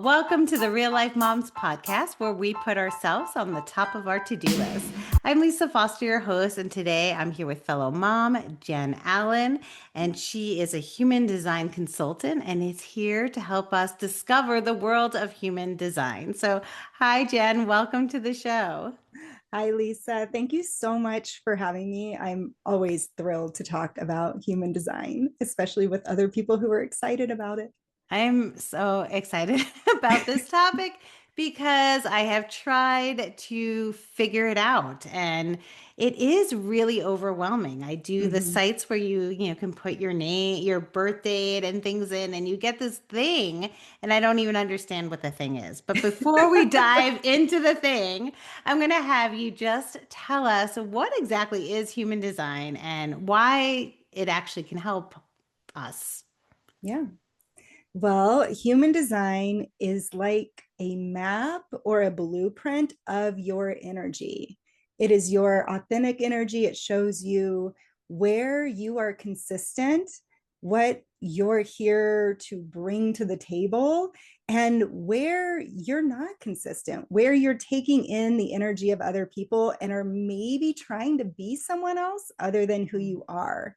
Welcome to the Real Life Momz podcast, where we put ourselves on the top of our to-do list. I'm Lisa Foster, your host, and today I'm here with fellow mom, Jen Allen, and she is a human design consultant and is here to help us discover the world of human design. So, hi, Jen. Welcome to the show. Hi, Lisa. Thank you so much for having me. I'm always thrilled to talk about human design, especially with other people who are excited about it. I'm so excited about this topic because I have tried to figure it out and it is really overwhelming. I do the Mhm. sites where you can put your name, your birth date and things in and you get this thing and I don't even understand what the thing is. But before we dive into the thing, I'm going to have you just tell us what exactly is human design and why it actually can help us. Yeah. Well, human design is like a map or a blueprint of your energy. It is your authentic energy. It shows you where you are consistent, what you're here to bring to the table, and where you're not consistent, where you're taking in the energy of other people and are maybe trying to be someone else other than who you are.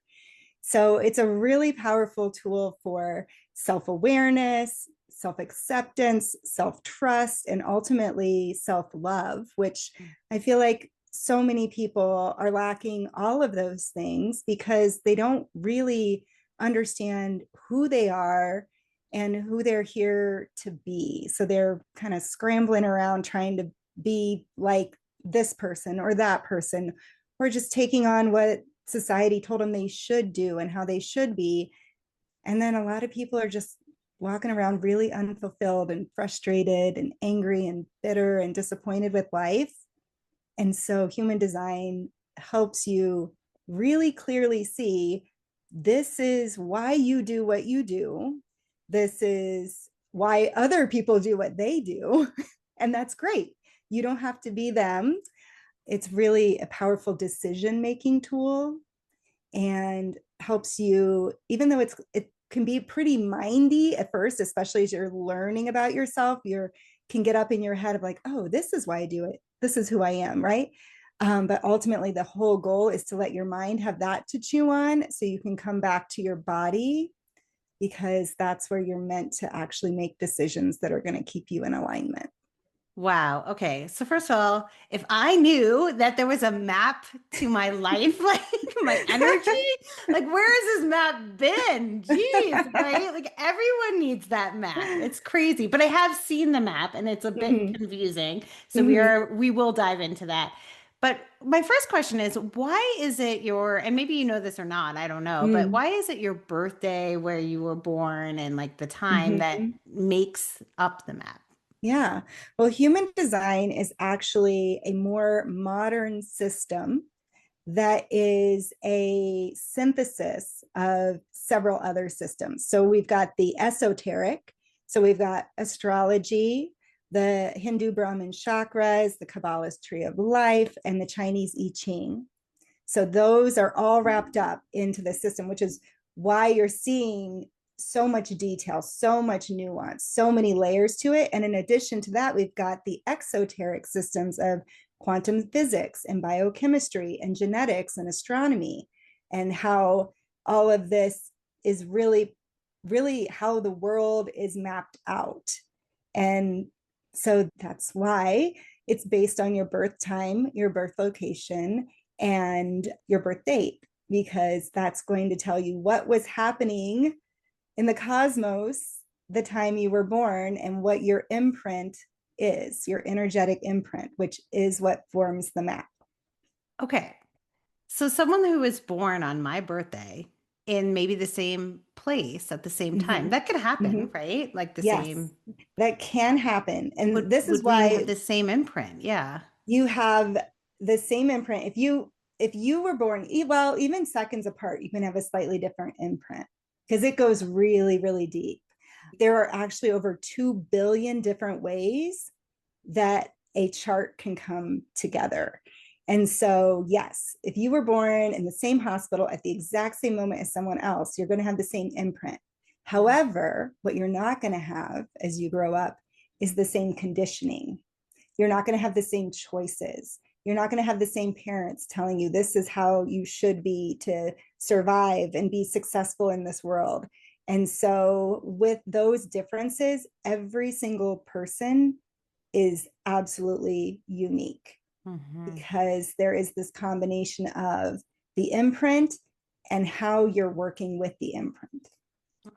So it's a really powerful tool for self awareness, self acceptance, self trust, and ultimately self love, which I feel like so many people are lacking all of those things because they don't really understand who they are and who they're here to be. So they're kind of scrambling around trying to be like this person or that person, or just taking on what society told them they should do and how they should be. And then a lot of people are just walking around really unfulfilled and frustrated and angry and bitter and disappointed with life. And so human design helps you really clearly see this is why you do what you do. This is why other people do what they do. And that's great. You don't have to be them. It's really a powerful decision making tool and helps you, even though it can be pretty mindy at first, especially as you're learning about yourself, you can get up in your head of like, oh, this is why I do it, this is who I am, right? But ultimately the whole goal is to let your mind have that to chew on so you can come back to your body, because that's where you're meant to actually make decisions that are going to keep you in alignment. Wow. Okay. So first of all, if I knew that there was a map to my life, like my energy, like where has this map been? Jeez, right? Like everyone needs that map. It's crazy. But I have seen the map and it's a bit Mhm. confusing. So Mhm. we will dive into that. But my first question is, why is it your, and maybe you know this or not, I don't know, but Mhm. why is it your birthday where you were born and like the time that Mhm. makes up the map? Yeah. Well, human design is actually a more modern system that is a synthesis of several other systems. So we've got the esoteric, so we've got astrology, the Hindu Brahmin chakras, the Kabbalist tree of life, and the Chinese I Ching. So those are all wrapped up into the system, which is why you're seeing so much detail, so much nuance, so many layers to it. And in addition to that, we've got the exoteric systems of quantum physics and biochemistry and genetics and astronomy, and how all of this is really, really how the world is mapped out. And so that's why it's based on your birth time, your birth location, and your birth date, because that's going to tell you what was happening in the cosmos the time you were born and what your imprint is, your energetic imprint, which is what forms the map. Okay. So someone who was born on my birthday in maybe the same place at the same time, Mhm. that could happen, Mhm. right? Like the Yes, same that can happen. And this is would we have why the same imprint? Yeah. you have the same imprint. If you were born, well, even seconds apart, you can have a slightly different imprint because it goes really, really deep. There are actually over 2 billion different ways that a chart can come together. And so, yes, if you were born in the same hospital at the exact same moment as someone else, you're going to have the same imprint. However, what you're not going to have as you grow up is the same conditioning. You're not going to have the same choices. You're not going to have the same parents telling you this is how you should be to survive and be successful in this world. And so, with those differences, every single person is absolutely unique Mm-hmm. because there is this combination of the imprint and how you're working with the imprint.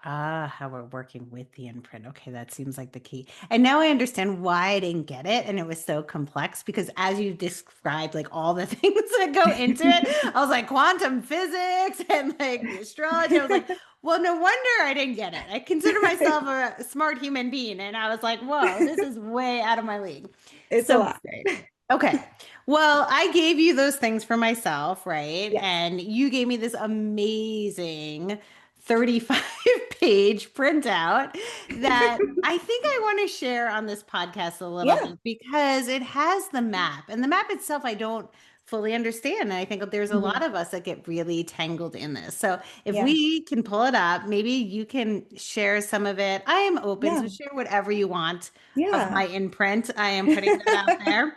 Ah, how we're working with the imprint. Okay, that seems like the key. And now I understand why I didn't get it. And it was so complex because as you described, like all the things that go into it, I was like quantum physics and like the astrology. I was like, well, no wonder I didn't get it. I consider myself a smart human being. And I was like, whoa, this is way out of my league. It's a So lot. great. Okay. Well, I gave you those things for myself, right? Yes. And you gave me this amazing 35-page printout that I think I want to share on this podcast a little Yeah. bit because it has the map. And the map itself, I don't fully understand. And I think there's a Mhm. lot of us that get really tangled in this. So if Yeah. we can pull it up, maybe you can share some of it. I am open, so Yeah. share whatever you want of Yeah. my imprint. I am putting that out there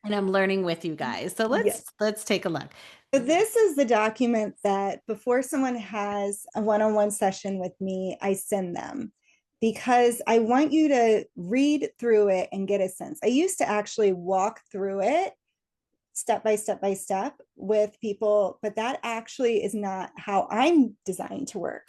and I'm learning with you guys. So Yes. let's take a look. So this is the document that before someone has a one-on-one session with me, I send them because I want you to read through it and get a sense. I used to actually walk through it step by step by step with people, but that actually is not how I'm designed to work.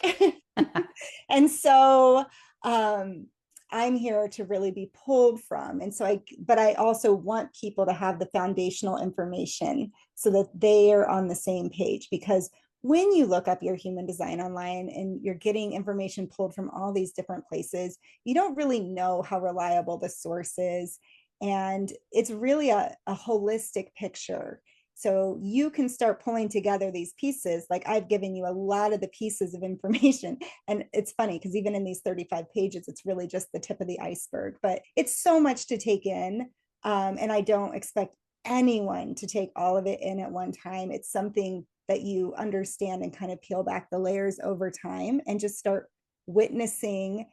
And so um, I'm here to really be pulled from. And so but I also want people to have the foundational information so that they are on the same page. Because when you look up your human design online and you're getting information pulled from all these different places, you don't really know how reliable the source is. And it's really a holistic picture. So you can start pulling together these pieces. Like I've given you a lot of the pieces of information. And it's funny because even in these 35 pages, it's really just the tip of the iceberg, but it's so much to take in. And I don't expect anyone to take all of it in at one time. It's something that you understand and kind of peel back the layers over time and just start witnessing.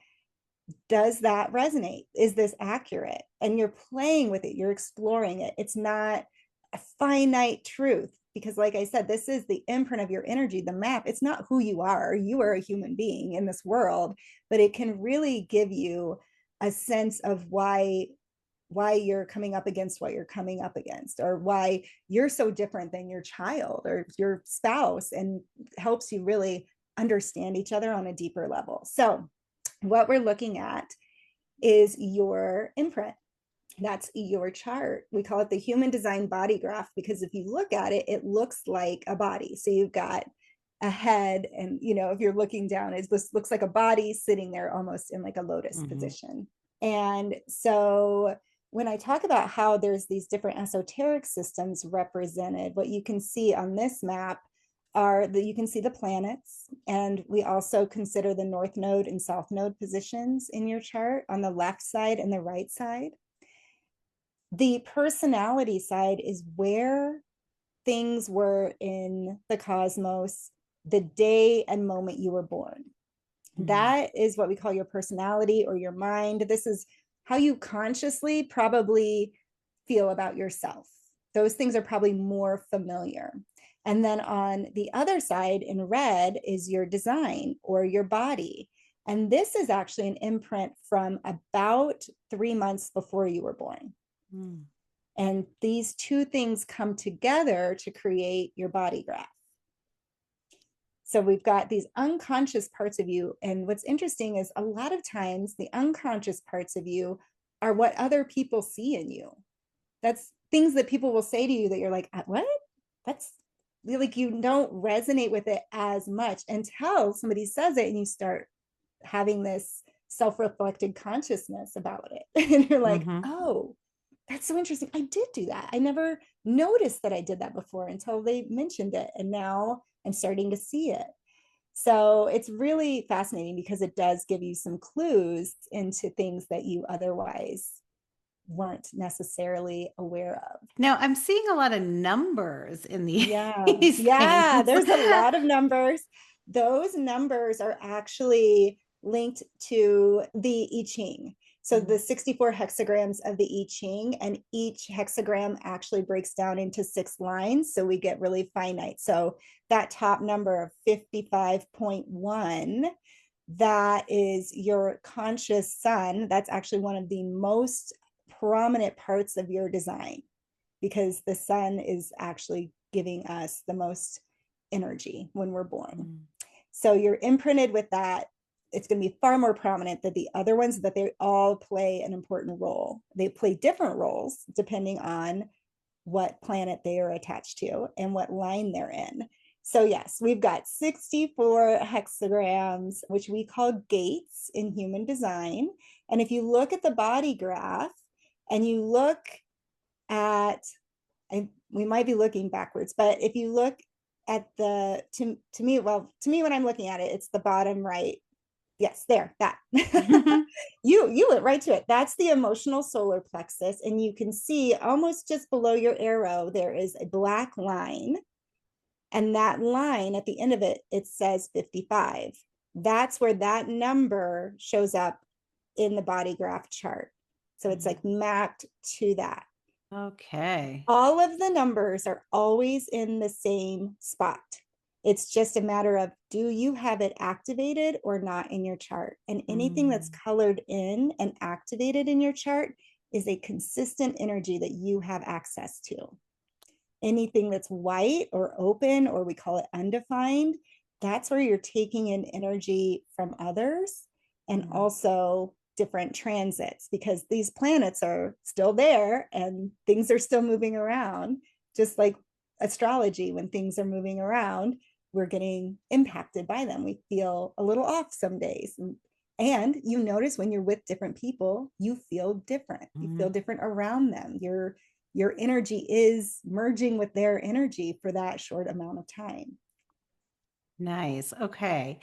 Does that resonate? Is this accurate? And you're playing with it, you're exploring it. It's not a finite truth because, like I said, this is the imprint of your energy, the map. It's not who you are. You are a human being in this world, but it can really give you a sense of why you're coming up against what you're coming up against, or why you're so different than your child or your spouse, and helps you really understand each other on a deeper level. So what we're looking at is your imprint. That's your chart. We call it the human design body graph because if you look at it, it looks like a body. So you've got a head, and if you're looking down, it looks like a body sitting there almost in like a lotus Mhm. position. And so when I talk about how there's these different esoteric systems represented, what you can see on this map are that you can see the planets, and we also consider the north node and south node positions in your chart on the left side and the right side. The personality side is where things were in the cosmos the day and moment you were born. Mhm. That is what we call your personality or your mind. This is how you consciously probably feel about yourself. Those things are probably more familiar. And then on the other side in red is your design or your body. And this is actually an imprint from about 3 months before you were born. Mm. And these two things come together to create your body graph. So we've got these unconscious parts of you. And what's interesting is a lot of times the unconscious parts of you are what other people see in you. That's things that people will say to you that you're like, what? That's like you don't resonate with it as much until somebody says it and you start having this self-reflected consciousness about it. And you're like, Mhm. oh, that's so interesting. I did do that. I never noticed that I did that before until they mentioned it. And now I'm starting to see it. So it's really fascinating because it does give you some clues into things that you otherwise weren't necessarily aware of. Now I'm seeing a lot of numbers in Yeah. these Yeah. things. There's a lot of numbers. Those numbers are actually linked to the I Ching. So the 64 hexagrams of the I Ching, and each hexagram actually breaks down into 6 lines. So we get really finite. So that top number of 55.1, that is your conscious sun. That's actually one of the most prominent parts of your design, because the sun is actually giving us the most energy when we're born. So you're imprinted with that. It's going to be far more prominent than the other ones, but they all play an important role. They play different roles depending on what planet they are attached to and what line they're in. So yes, we've got 64 hexagrams, which we call gates in human design. And if you look at the body graph and you look at, we might be looking backwards, but if you look at the, to me, when I'm looking at it, it's the bottom right. Yes, there, that. You went right to it. That's the emotional solar plexus. And you can see almost just below your arrow, there is a black line. And that line at the end of it, it says 55. That's where that number shows up in the body graph chart. So it's like mapped to that. Okay. All of the numbers are always in the same spot. It's just a matter of, do you have it activated or not in your chart? And anything that's colored in and activated in your chart is a consistent energy that you have access to. Anything that's white or open, or we call it undefined, that's where you're taking in energy from others, and also different transits, because these planets are still there and things are still moving around. Just like astrology, when things are moving around, we're getting impacted by them. We feel a little off some days. And you notice when you're with different people, you feel different. You feel different around them. Your energy is merging with their energy for that short amount of time. Nice. Okay.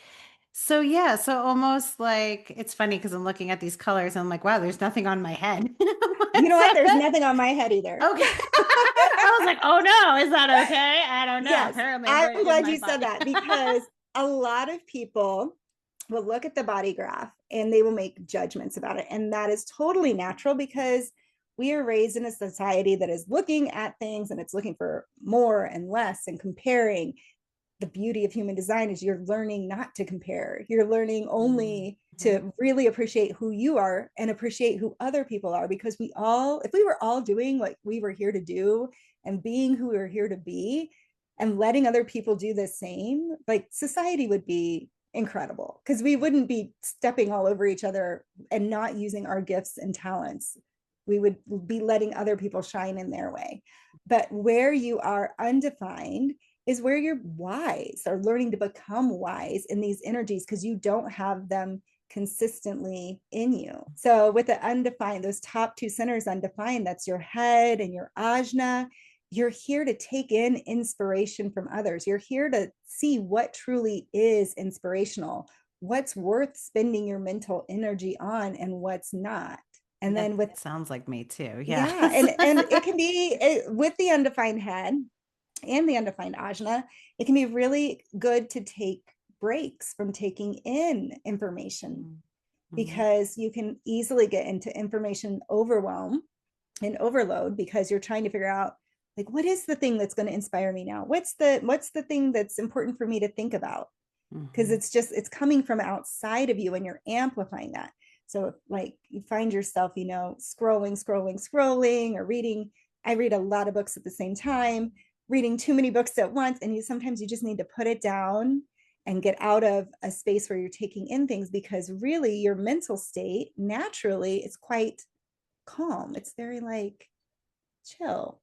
So yeah, so almost like it's funny because I'm looking at these colors and I'm like, wow, there's nothing on my head. You know what? There's nothing on my head either. Okay. I was like, oh no, is that okay? I don't know. Yes, Apparently I'm in glad my you said body. that, because a lot of people will look at the body graph and they will make judgments about it. And that is totally natural, because we are raised in a society that is looking at things and it's looking for more and less and comparing. The beauty of human design is you're learning not to compare. You're learning only to really appreciate who you are and appreciate who other people are, because if we were all doing what we were here to do and being who we were here to be and letting other people do the same, like, society would be incredible, because we wouldn't be stepping all over each other and not using our gifts and talents. We would be letting other people shine in their way. But where you are undefined is where you're wise, or learning to become wise in these energies, because you don't have them consistently in you. So with the undefined, those top 2 centers undefined, that's your head and your ajna. You're here to take in inspiration from others. You're here to see what truly is inspirational, what's worth spending your mental energy on, and what's not. And then with, sounds like me too. Yeah. yeah, and it can be with the undefined head and the undefined ajna, it can be really good to take breaks from taking in information, because you can easily get into information overwhelm and overload, because you're trying to figure out, like, what is the thing that's going to inspire me now? What's the thing that's important for me to think about? Because it's coming from outside of you and you're amplifying that. So like you find yourself, scrolling or reading. I read a lot of books at the same time, reading too many books at once. And sometimes you just need to put it down and get out of a space where you're taking in things, because really your mental state naturally is quite calm. It's very like chill,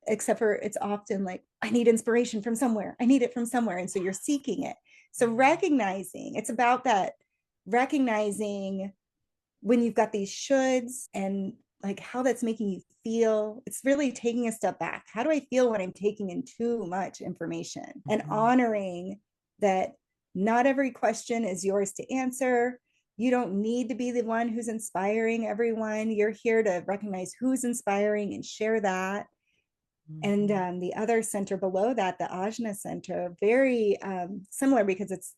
except for it's often like, I need inspiration from somewhere. I need it from somewhere. And so you're seeking it. So recognizing, it's about that, recognizing when you've got these shoulds and like how that's making you feel. It's really taking a step back. How do I feel when I'm taking in too much information? And honoring that not every question is yours to answer. You don't need to be the one who's inspiring everyone. You're here to recognize who's inspiring and share that. And the other center below that, the ajna center, very similar, because it's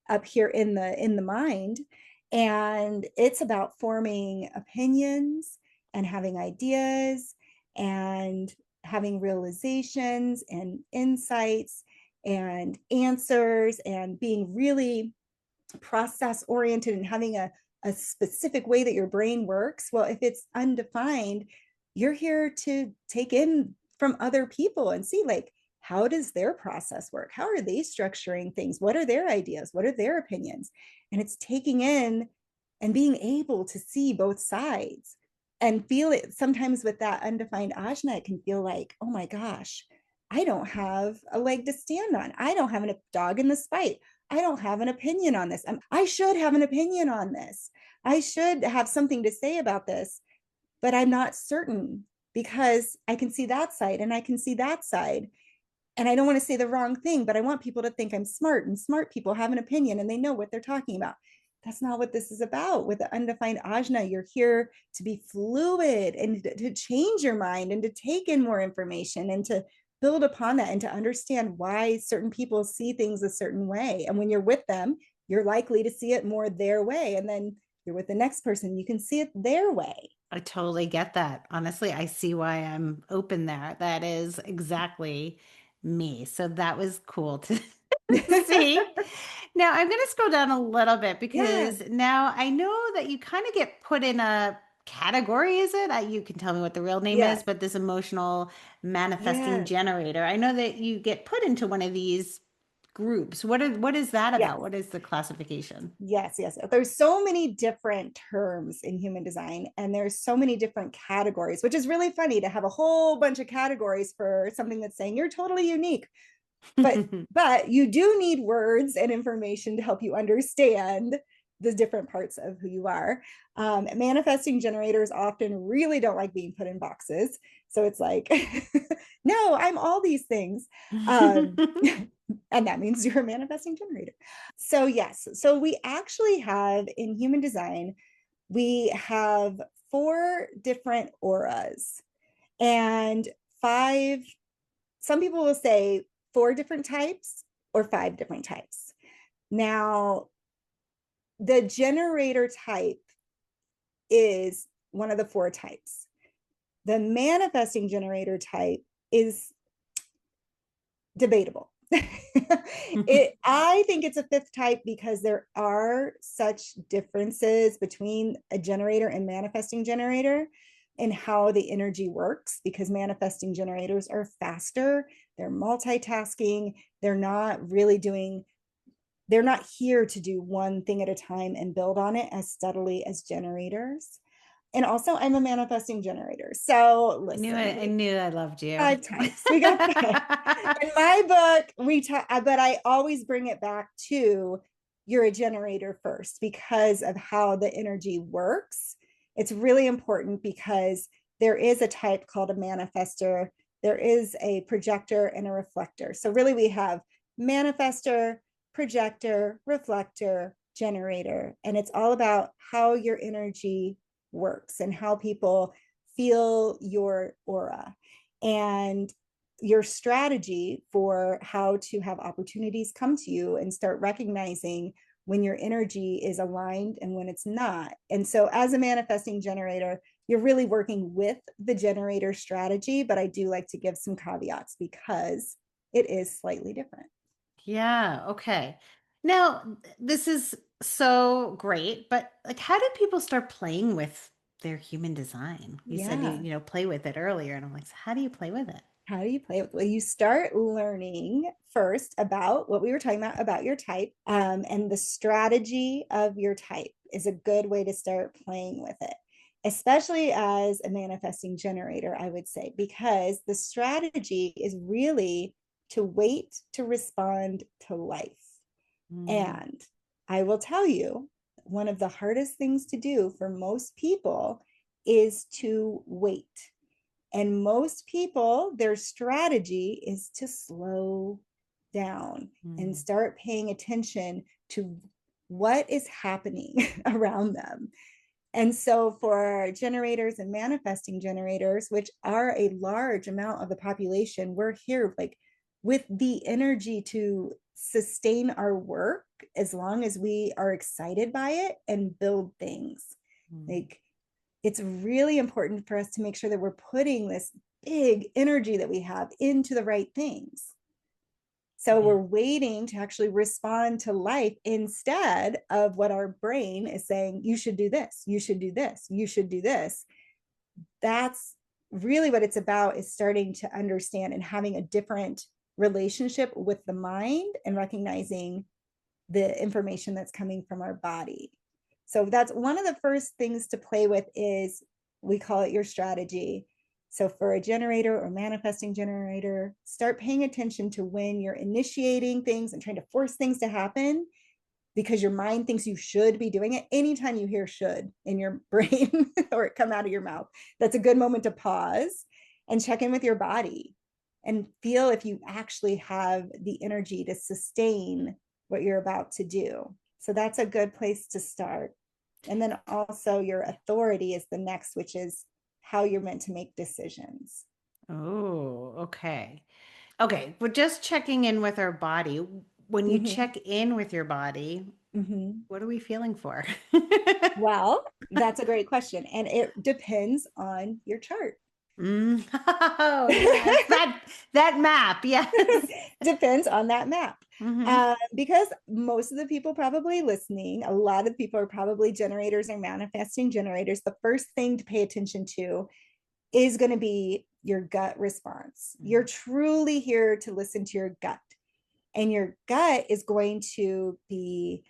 up here in the mind, And it's about forming opinions and having ideas and having realizations and insights and answers and being really process oriented and having a specific way that your brain works. Well, if it's undefined, you're here to take in from other people and see, like, how does their process work? How are they structuring things? What are their ideas? What are their opinions? And it's taking in and being able to see both sides and feel it. Sometimes with that undefined ajna, it can feel like, oh my gosh, I don't have a leg to stand on. I don't have a dog in this fight. I don't have an opinion on this. I should have an opinion on this. I should have something to say about this, but I'm not certain because I can see that side and I can see that side. And I don't want to say the wrong thing, but I want people to think I'm smart, and smart people have an opinion and they know what they're talking about. That's not what this is about. With the undefined ajna, you're here to be fluid and to change your mind and to take in more information and to build upon that and to understand why certain people see things a certain way. And when you're with them, you're likely to see it more their way. And then you're with the next person, you can see it their way. I totally get that. Honestly, I see why I'm open there. That is exactly me. So that was cool to see. Now I'm going to scroll down a little bit Yeah. because now I know that you kind of get put in a category, is it? You can tell me what the real name is, Yes. but this emotional manifesting Yes. generator. I know that you get put into one of these groups. What is that about? Yes. What is the classification? Yes, yes. There's so many different terms in human design, and there's so many different categories, which is really funny to have a whole bunch of categories for something that's saying you're totally unique. But you do need words and information to help you understand the different parts of who you are. Manifesting generators often really don't like being put in boxes. So it's like, no, I'm all these things. And that means you're a manifesting generator. So, yes, so we actually have in human design, we have four different auras and five, some people will say four different types or five different types. Now, the generator type is one of the four types. The manifesting generator type is debatable. I think it's a fifth type because there are such differences between a generator and manifesting generator and how the energy works, because manifesting generators are faster, they're multitasking, they're not here to do one thing at a time and build on it as steadily as generators. And also, I'm a manifesting generator. So I knew listen, it. I knew I loved you. five types. We got five. In my book, we talk, but I always bring it back to you're a generator first because of how the energy works. It's really important because there is a type called a manifester, there is a projector and a reflector. So really we have manifester, projector, reflector, generator, and it's all about how your energy works and how people feel your aura and your strategy for how to have opportunities come to you and start recognizing when your energy is aligned and when it's not. And so, as a manifesting generator, you're really working with the generator strategy, but I do like to give some caveats because it is slightly different. Yeah, okay. Now, this is so great, but like how do people start playing with their human design? You said Yeah. play with it earlier, and I'm like, so how do you play with it? How do you play with? Well, you start learning first about what we were talking about your type, and the strategy of your type is a good way to start playing with it, especially as a manifesting generator, I would say, because the strategy is really to wait to respond to life. Mm, And I will tell you, one of the hardest things to do for most people is to wait. And most people, their strategy is to slow down and mm. start paying attention to what is happening around them. And so, for generators and manifesting generators, which are a large amount of the population, we're here like with the energy to sustain our work as long as we are excited by it and build things. Like, it's really important for us to make sure that we're putting this big energy that we have into the right things. So we're waiting to actually respond to life instead of what our brain is saying, you should do this, you should do this, you should do this. That's really what it's about, is starting to understand and having a different relationship with the mind and recognizing the information that's coming from our body. So that's one of the first things to play with, is we call it your strategy. So for a generator or manifesting generator, start paying attention to when you're initiating things and trying to force things to happen because your mind thinks you should be doing it. Anytime you hear should in your brain or it come out of your mouth, that's a good moment to pause and check in with your body and feel if you actually have the energy to sustain what you're about to do. So that's a good place to start. And then also your authority is the next, which is how you're meant to make decisions. Oh, okay. Okay, we're just checking in with our body. When you Mm-hmm. check in with your body, Mm-hmm. what are we feeling for? Well, that's a great question. And it depends on your chart. Oh, yes. That map. Yes. Depends on that map. Hmm. Because most of the people probably listening, a lot of people are probably generators or manifesting generators. The first thing to pay attention to is going to be your gut response. You're truly here to listen to your gut. And your gut is going to be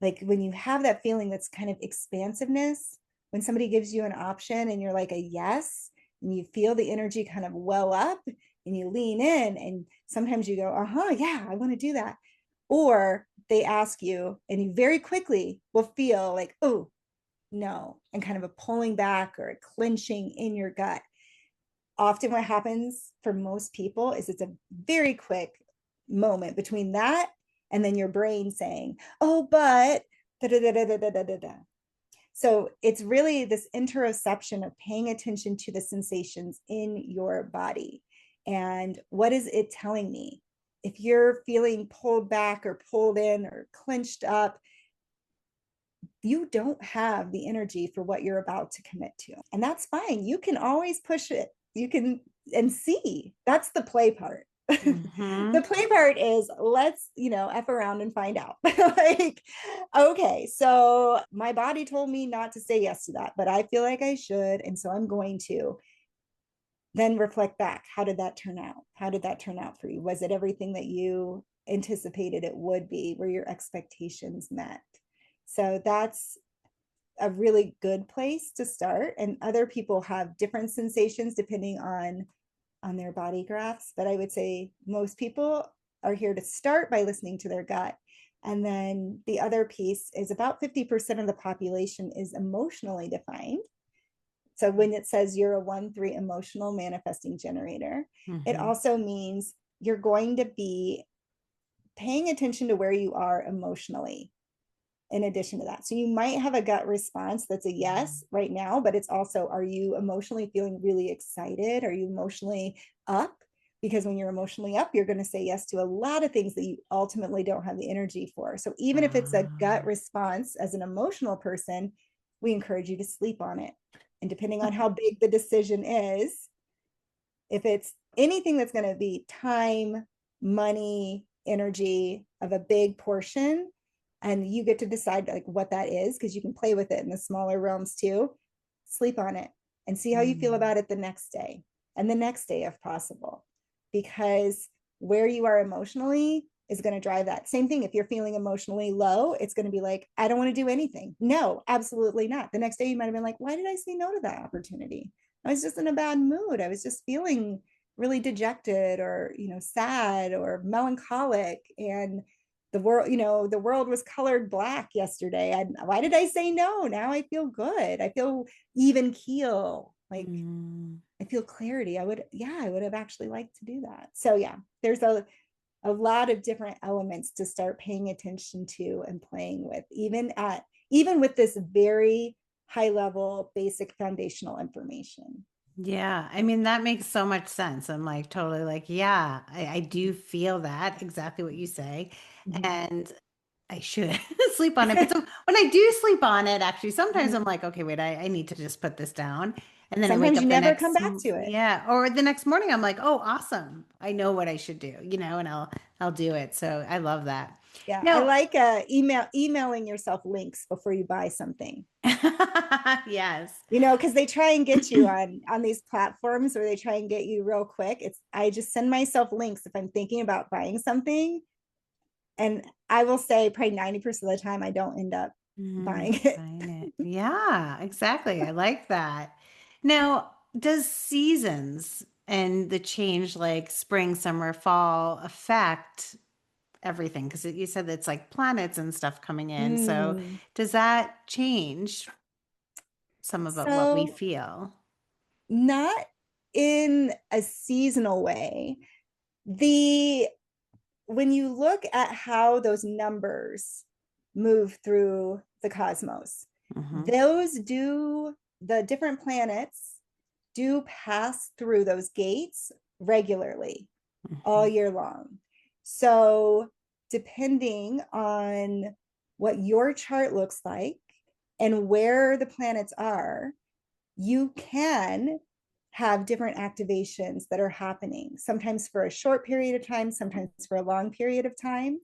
like when you have that feeling that's kind of expansiveness, when somebody gives you an option and you're like a yes, and you feel the energy kind of well up and you lean in, and sometimes you go, uh-huh, yeah, I want to do that. Or they ask you and you very quickly will feel like, oh, no, and kind of a pulling back or a clenching in your gut. Often what happens for most people is it's a very quick moment between that and then your brain saying, oh, but da, da, da, da, da, da, da, da. So it's really this interoception of paying attention to the sensations in your body. And what is it telling me? If you're feeling pulled back or pulled in or clenched up, you don't have the energy for what you're about to commit to. And that's fine. You can always push it. You can and see. That's the play part. Hmm. The play part is let's, F around and find out. Like, okay, so my body told me not to say yes to that, but I feel like I should. And so I'm going to then reflect back. How did that turn out? How did that turn out for you? Was it everything that you anticipated it would be? Were your expectations met? So that's a really good place to start. And other people have different sensations depending on their body graphs, but I would say most people are here to start by listening to their gut. And then the other piece is about 50% of the population is emotionally defined. So when it says you're a 1-3 emotional manifesting generator, it Hmm. also means you're going to be paying attention to where you are emotionally in addition to that. So you might have a gut response that's a yes right now, but it's also, are you emotionally feeling really excited? Are you emotionally up? Because when you're emotionally up, you're going to say yes to a lot of things that you ultimately don't have the energy for. So even if it's a gut response as an emotional person, we encourage you to sleep on it. And depending on how big the decision is, if it's anything that's going to be time, money, energy of a big portion, and you get to decide like what that is, because you can play with it in the smaller realms too, sleep on it and see how you feel about it the next day and the next day if possible, because where you are emotionally is going to drive that. Same thing if you're feeling emotionally low, it's going to be like, I don't want to do anything. No, absolutely not. The next day you might have been like, why did I say no to that opportunity? I was just in a bad mood. I was just feeling really dejected or, sad or melancholic. And the world was colored black yesterday. And why did I say no? Now I feel good. I feel even keel. Like I feel clarity. I would have actually liked to do that. So yeah, there's a lot of different elements to start paying attention to and playing with, even with this very high level basic foundational information. Yeah, I mean, that makes so much sense. I'm like totally like, yeah, I do feel that exactly what you say. Mhm. And I should sleep on it. But when I do sleep on it, actually, sometimes I'm Mhm. like, okay, wait, I need to just put this down. And then I wake Sometimes you up the never come back to it. yeah, or the next morning, I'm like, oh, awesome. I know what I should do, and I'll do it. So I love that. Yeah, I No, like emailing yourself links before you buy something. yes. Because they try and get you on these platforms where they try and get you real quick. It's I just send myself links if I'm thinking about buying something, and I will say probably 90% of the time I don't end up buying it. Buying it. Yeah, exactly. I like that. Now, does seasons and the change like spring, summer, fall affect everything? Because you said it's like planets and stuff coming in. So Mm. does that change some of what we So feel? not in a seasonal way. The When you look at how those numbers move through the cosmos, Hmm. the different planets do pass through those gates regularly all Hmm. year long. So, depending on what your chart looks like and where the planets are, you can have different activations that are happening, sometimes for a short period of time, sometimes for a long period of time.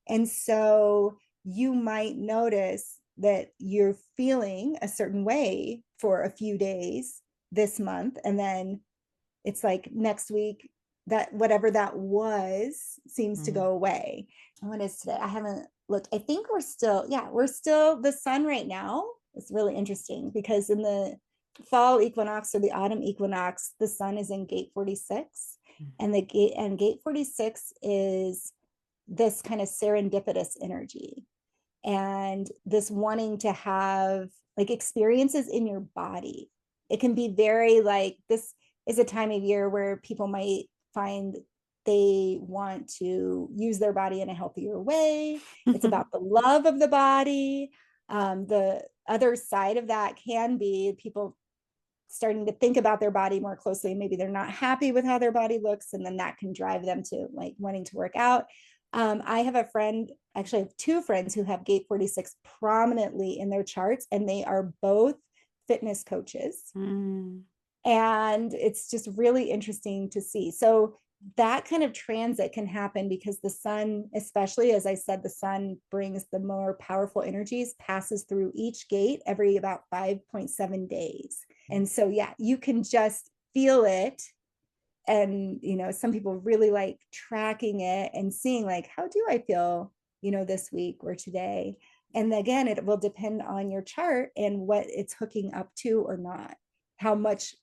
And so you might notice that you're feeling a certain way for a few days this month. And then it's like next week, that whatever that was seems to go away. What is today? I haven't looked. I think we're still the sun right now. It's really interesting because in the fall equinox or the autumn equinox, the sun is in gate 46. And gate 46 is this kind of serendipitous energy and this wanting to have like experiences in your body. It can be very like this is a time of year where people might find they want to use their body in a healthier way. It's Hmm. about the love of the body. The other side of that can be people starting to think about their body more closely. Maybe they're not happy with how their body looks, and then that can drive them to like wanting to work out. I have a friend, actually, I have two friends who have gate 46 prominently in their charts, and they are both fitness coaches. Mm. And it's just really interesting to see. So, that kind of transit can happen because the sun, especially as I said, the sun brings the more powerful energies, passes through each gate every about 5.7 days. And so, yeah, you can just feel it. And, some people really like tracking it and seeing, like, how do I feel, this week or today? And again, it will depend on your chart and what it's hooking up to or not, how much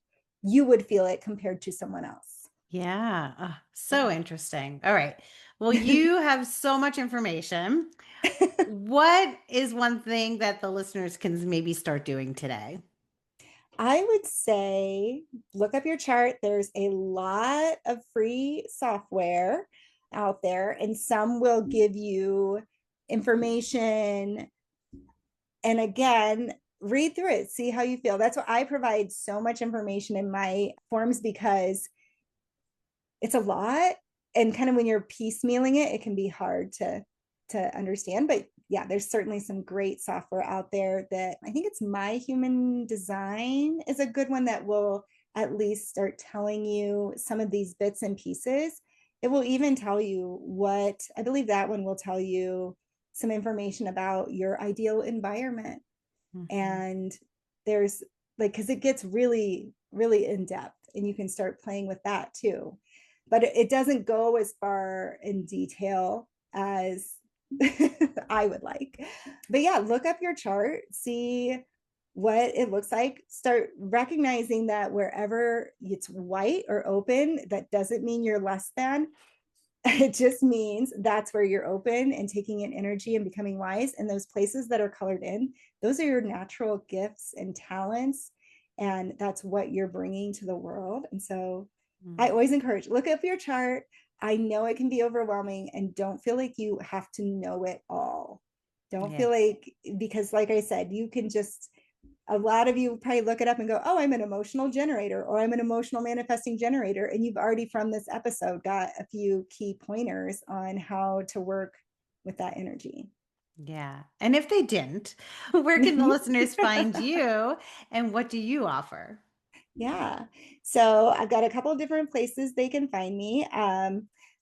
you would feel it compared to someone else. Yeah. So Yeah. interesting. All right. Well, you have so much information. What is one thing that the listeners can maybe start doing today? I would say look up your chart. There's a lot of free software out there, and some will give you information. And again, read through it, see how you feel. That's why I provide so much information in my forms because it's a lot. And kind of when you're piecemealing it, it can be hard to understand. But yeah, there's certainly some great software out there that I think it's My Human Design is a good one that will at least start telling you some of these bits and pieces. It will even tell you what I believe that one will tell you some information about your ideal environment. Mhm. And there's like, because it gets really, really in depth and you can start playing with that too. But it doesn't go as far in detail as I would like. But yeah, look up your chart, see what it looks like. Start recognizing that wherever it's white or open, that doesn't mean you're less than. It just means that's where you're open and taking in energy and becoming wise. And those places that are colored in, those are your natural gifts and talents. And that's what you're bringing to the world. And so I Mm. always encourage look up your chart. I know it can be overwhelming and don't feel like you have to know it all. Don't feel Yes. like, because like I said, you can just a lot of you probably look it up and go, oh, I'm an emotional generator or I'm an emotional manifesting generator. And you've already from this episode got a few key pointers on how to work with that energy. Yeah. And if they didn't, where can the listeners find you and what do you offer? Yeah. So I've got a couple of different places they can find me.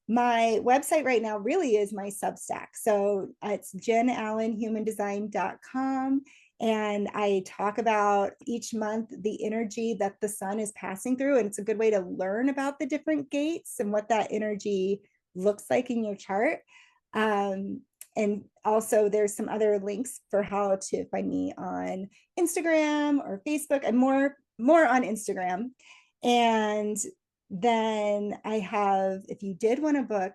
My website right now really is my Substack. So it's jenallenhumandesign.com. And I talk about each month the energy that the sun is passing through. And it's a good way to learn about the different gates and what that energy looks like in your chart. Um, and also, there's some other links for how to find me on Instagram or Facebook. I'm more on Instagram. And then I have, if you did want to book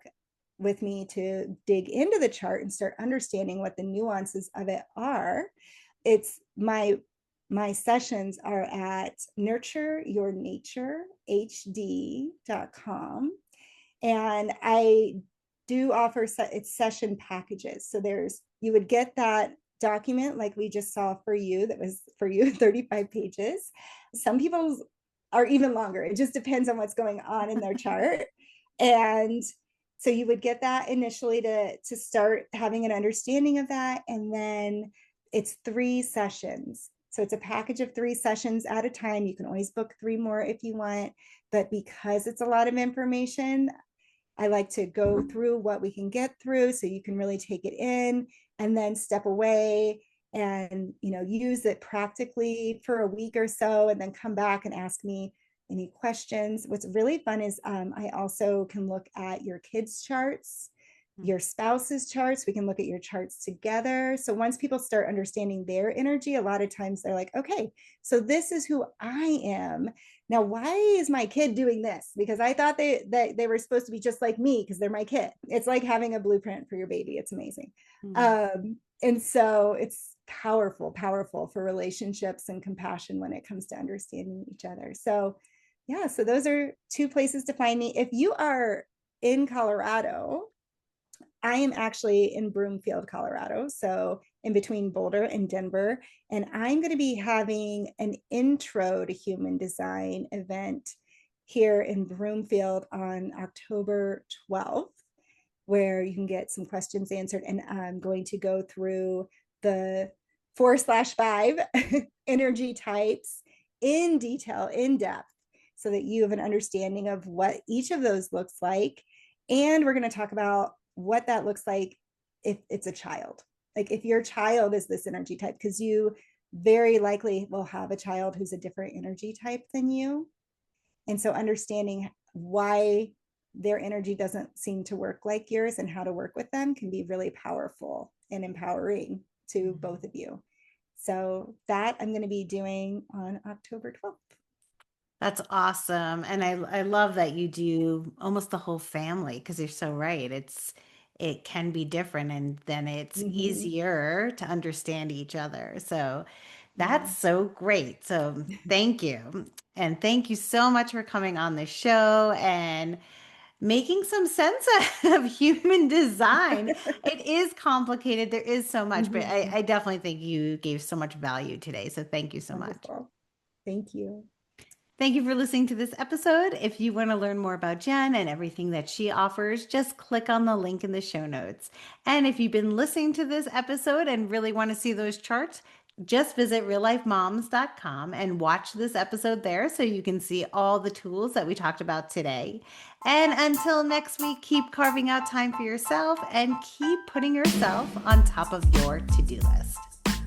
with me to dig into the chart and start understanding what the nuances of it are, it's my sessions are at nurtureyournaturehd.com. And I do offer it's session packages. So there's, you would get that document like we just saw for you, that was for you 35 pages. Some people are even longer. It just depends on what's going on in their chart. And so you would get that initially to start having an understanding of that. And then it's 3 sessions. So it's a package of 3 sessions at a time. You can always book 3 more if you want. But because it's a lot of information, I like to go through what we can get through so you can really take it in and then step away and use it practically for a week or so and then come back and ask me any questions. What's really fun is I also can look at your kids' charts, your spouse's charts. We can look at your charts together. So once people start understanding their energy, a lot of times they're like, okay, so this is who I am. Now, why is my kid doing this? Because I thought they were supposed to be just like me because they're my kid. It's like having a blueprint for your baby. It's amazing. Mm. And so it's powerful, powerful for relationships and compassion when it comes to understanding each other. So yeah, so those are 2 places to find me. If you are in Colorado, I am actually in Broomfield, Colorado, so in between Boulder and Denver. And I'm going to be having an intro to human design event here in Broomfield on October 12th, where you can get some questions answered. And I'm going to go through the 4/5 energy types in detail, in depth, so that you have an understanding of what each of those looks like. And we're going to talk about what that looks like if it's a child. Like if your child is this energy type, because you very likely will have a child who's a different energy type than you. And so understanding why their energy doesn't seem to work like yours and how to work with them can be really powerful and empowering to both of you. So that I'm going to be doing on October 12th. That's awesome. And I love that you do almost the whole family because you're so right. It can be different and then it's Mm-hmm. easier to understand each other. So Yeah. that's so great. So thank you. And thank you so much for coming on the show and making some sense of human design. It is complicated. There is so much, but Mm-hmm. I definitely think you gave so much value today. So thank you so much. Wonderful. Thank you. Thank you for listening to this episode. If you want to learn more about Jen and everything that she offers, just click on the link in the show notes. And if you've been listening to this episode and really want to see those charts, just visit reallifemomz.com and watch this episode there so you can see all the tools that we talked about today. And until next week, keep carving out time for yourself and keep putting yourself on top of your to do list.